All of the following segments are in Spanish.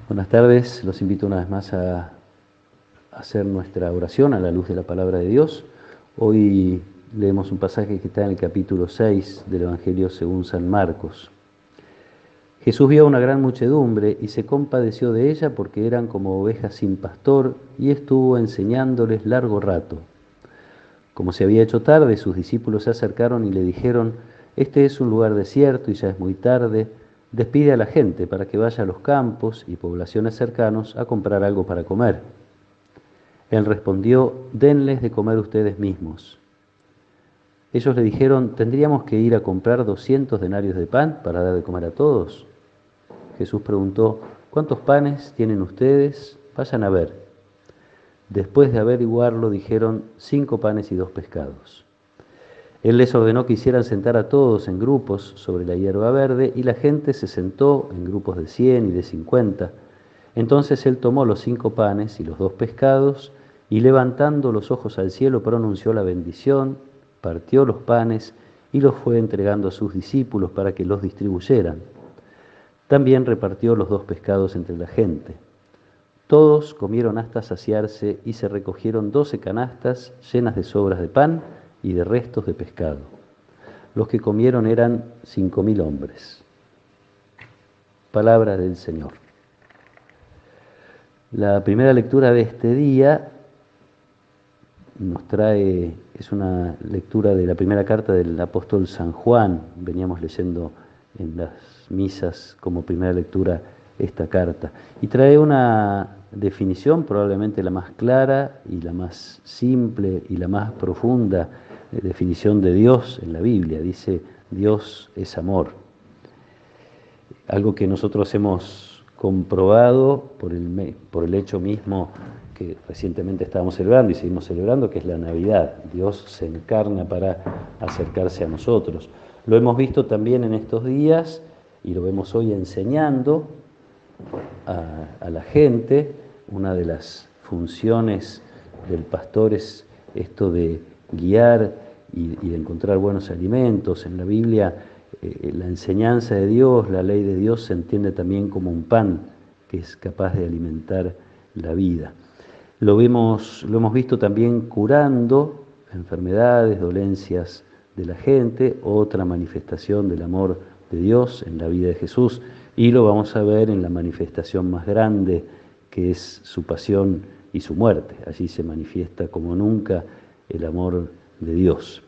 Buenas tardes, los invito una vez más a hacer nuestra oración a la luz de la palabra de Dios. Hoy leemos un pasaje que está en el capítulo 6 del Evangelio según San Marcos. Jesús vio a una gran muchedumbre y se compadeció de ella porque eran como ovejas sin pastor y estuvo enseñándoles largo rato. Como se había hecho tarde, sus discípulos se acercaron y le dijeron: Este es un lugar desierto y ya es muy tarde. Despide a la gente para que vaya a los campos y poblaciones cercanos a comprar algo para comer. Él respondió: Denles de comer ustedes mismos. Ellos le dijeron: ¿Tendríamos que ir a comprar 200 denarios de pan para dar de comer a todos? Jesús preguntó: ¿Cuántos panes tienen ustedes? Vayan a ver. Después de averiguarlo, dijeron: 5 panes y 2 pescados. Él les ordenó que hicieran sentar a todos en grupos sobre la hierba verde, y la gente se sentó en grupos de 100 y de 50. Entonces él tomó los 5 panes y los 2 pescados, y levantando los ojos al cielo pronunció la bendición, partió los panes y los fue entregando a sus discípulos para que los distribuyeran. También repartió los 2 pescados entre la gente. Todos comieron hasta saciarse y se recogieron 12 canastas llenas de sobras de pan y de restos de pescado. Los que comieron eran 5.000 hombres. Palabra del Señor. La primera lectura de este día es una lectura de la primera carta del apóstol San Juan. Veníamos leyendo en las misas como primera lectura esta carta. Y trae una definición, probablemente la más clara y la más simple y la más profunda definición de Dios en la Biblia. Dice: Dios es amor. Algo que nosotros hemos comprobado por el hecho mismo que recientemente estábamos celebrando y seguimos celebrando, que es la Navidad. Dios se encarna para acercarse a nosotros. Lo hemos visto también en estos días y lo vemos hoy enseñando a la gente. Una de las funciones del pastor es esto de guiar y de encontrar buenos alimentos. En la Biblia la enseñanza de Dios, la ley de Dios se entiende también como un pan que es capaz de alimentar la vida. Lo hemos visto también curando enfermedades, dolencias de la gente, otra manifestación del amor de Dios en la vida de Jesús, y lo vamos a ver en la manifestación más grande, que es su pasión y su muerte. Allí se manifiesta como nunca el amor de Dios.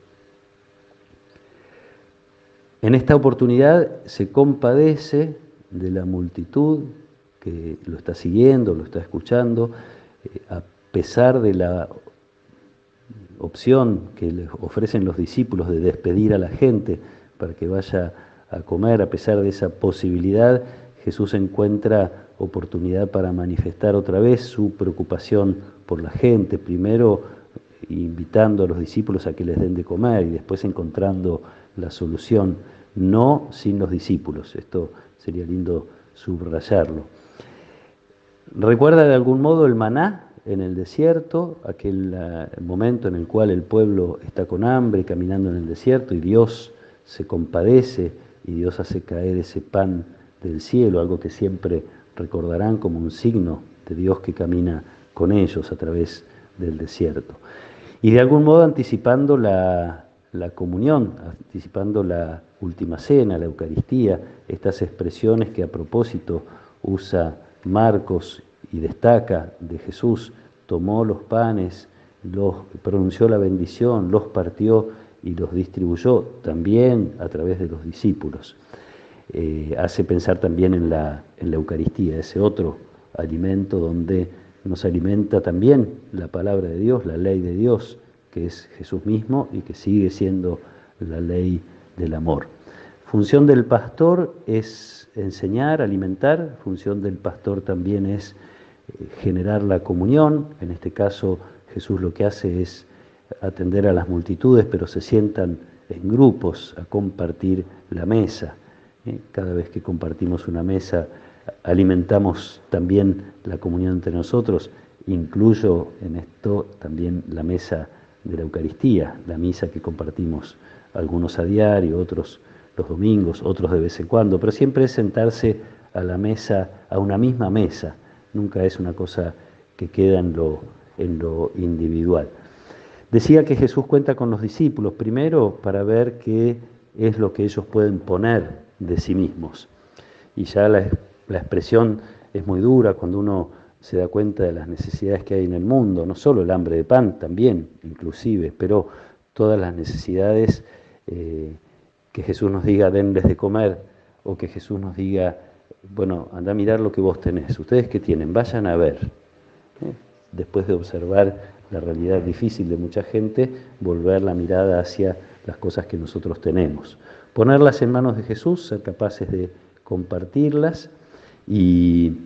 En esta oportunidad se compadece de la multitud que lo está siguiendo, lo está escuchando, a pesar de la opción que les ofrecen los discípulos de despedir a la gente para que vaya a comer. A pesar de esa posibilidad, Jesús encuentra oportunidad para manifestar otra vez su preocupación por la gente, primero invitando a los discípulos a que les den de comer y después encontrando la solución, no sin los discípulos. Esto sería lindo subrayarlo. Recuerda de algún modo el maná en el desierto, aquel momento en el cual el pueblo está con hambre, caminando en el desierto, y Dios se compadece y Dios hace caer ese pan del cielo, algo que siempre recordarán como un signo de Dios que camina con ellos a través del desierto. Y de algún modo anticipando la comunión, anticipando la última cena, la Eucaristía, estas expresiones que a propósito usa Marcos y destaca de Jesús: tomó los panes, pronunció la bendición, los partió y los distribuyó también a través de los discípulos. Hace pensar también en la Eucaristía, ese otro alimento donde nos alimenta también la palabra de Dios, la ley de Dios, que es Jesús mismo y que sigue siendo la ley del amor. Función del pastor es enseñar, alimentar. Función del pastor también es generar la comunión. En este caso, Jesús lo que hace es atender a las multitudes, pero se sientan en grupos a compartir la mesa. Cada vez que compartimos una mesa, alimentamos también la comunión entre nosotros. Incluyo en esto también la mesa de la Eucaristía, la misa que compartimos, algunos a diario, otros los domingos, otros de vez en cuando, pero siempre es sentarse a la mesa, a una misma mesa. Nunca es una cosa que queda en lo individual. Decía que Jesús cuenta con los discípulos, primero para ver qué es lo que ellos pueden poner de sí mismos. Y ya la expresión es muy dura cuando uno se da cuenta de las necesidades que hay en el mundo, no solo el hambre de pan, también, inclusive, pero todas las necesidades, que Jesús nos diga, denles de comer, o que Jesús nos diga, bueno, anda a mirar lo que vos tenés. ¿Ustedes qué tienen? Vayan a ver. Después de observar la realidad difícil de mucha gente, volver la mirada hacia las cosas que nosotros tenemos. Ponerlas en manos de Jesús, ser capaces de compartirlas y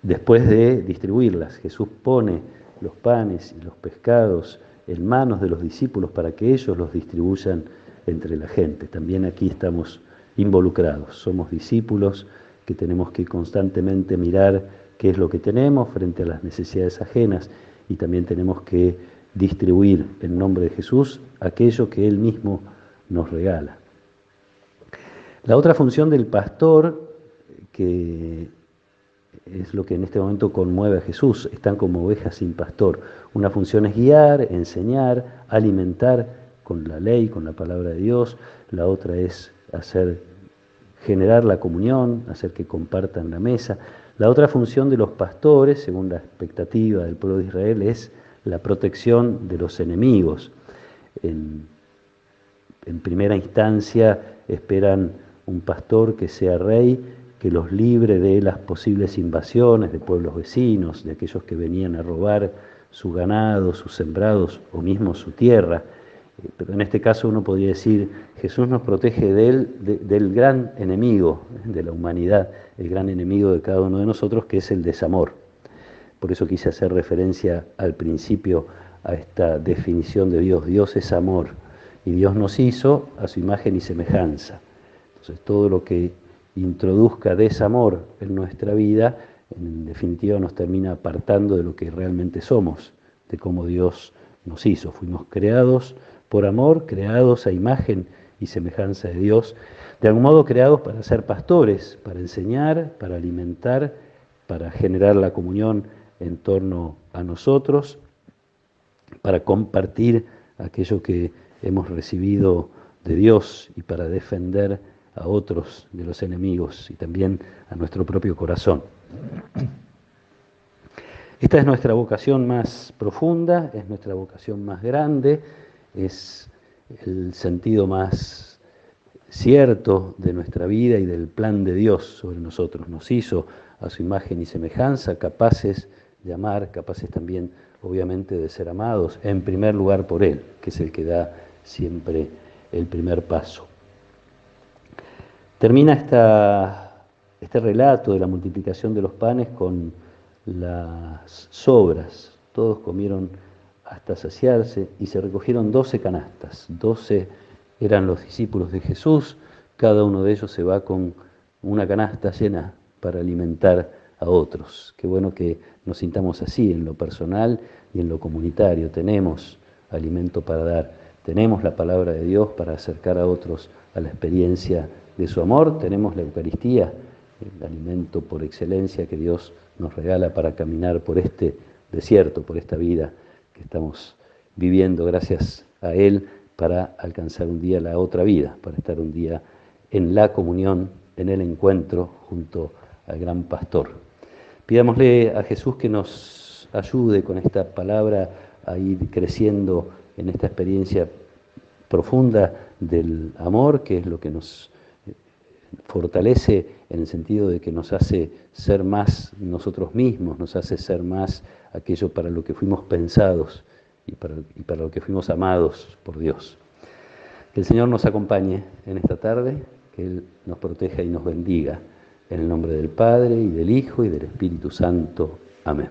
después de distribuirlas. Jesús pone los panes y los pescados en manos de los discípulos para que ellos los distribuyan entre la gente. También aquí estamos involucrados, somos discípulos que tenemos que constantemente mirar qué es lo que tenemos frente a las necesidades ajenas y también tenemos que distribuir en nombre de Jesús aquello que Él mismo nos regala. La otra función del pastor, que es lo que en este momento conmueve a Jesús, están como ovejas sin pastor. Una función es guiar, enseñar, alimentar con la ley, con la palabra de Dios. La otra es generar la comunión, hacer que compartan la mesa. La otra función de los pastores, según la expectativa del pueblo de Israel, es la protección de los enemigos. En primera instancia esperan un pastor que sea rey, que los libre de las posibles invasiones de pueblos vecinos, de aquellos que venían a robar su ganado, sus sembrados o mismo su tierra. Pero en este caso uno podría decir, Jesús nos protege del gran enemigo de la humanidad, el gran enemigo de cada uno de nosotros, que es el desamor. Por eso quise hacer referencia al principio a esta definición de Dios. Dios es amor y Dios nos hizo a su imagen y semejanza. Entonces todo lo que introduzca desamor en nuestra vida, en definitiva nos termina apartando de lo que realmente somos, de cómo Dios nos hizo. Fuimos creados por amor, creados a imagen y semejanza de Dios, de algún modo creados para ser pastores, para enseñar, para alimentar, para generar la comunión en torno a nosotros, para compartir aquello que hemos recibido de Dios y para defender a otros de los enemigos y también a nuestro propio corazón. Esta es nuestra vocación más profunda, es nuestra vocación más grande, es el sentido más cierto de nuestra vida y del plan de Dios sobre nosotros. Nos hizo a su imagen y semejanza, capaces de amar, capaces también, obviamente, de ser amados, en primer lugar por Él, que es el que da siempre el primer paso. Termina este relato de la multiplicación de los panes con las sobras. Todos comieron hasta saciarse y se recogieron 12 canastas. 12 eran los discípulos de Jesús, cada uno de ellos se va con una canasta llena para alimentar a otros. Qué bueno que nos sintamos así en lo personal y en lo comunitario. Tenemos alimento para dar, tenemos la palabra de Dios para acercar a otros a la experiencia de su amor, tenemos la Eucaristía, el alimento por excelencia que Dios nos regala para caminar por este desierto, por esta vida que estamos viviendo gracias a Él para alcanzar un día la otra vida, para estar un día en la comunión, en el encuentro junto al gran pastor. Pidámosle a Jesús que nos ayude con esta palabra a ir creciendo en esta experiencia profunda del amor, que es lo que nos fortalece en el sentido de que nos hace ser más nosotros mismos, nos hace ser más aquello para lo que fuimos pensados y para lo que fuimos amados por Dios. Que el Señor nos acompañe en esta tarde, que Él nos proteja y nos bendiga. En el nombre del Padre, y del Hijo, y del Espíritu Santo. Amén.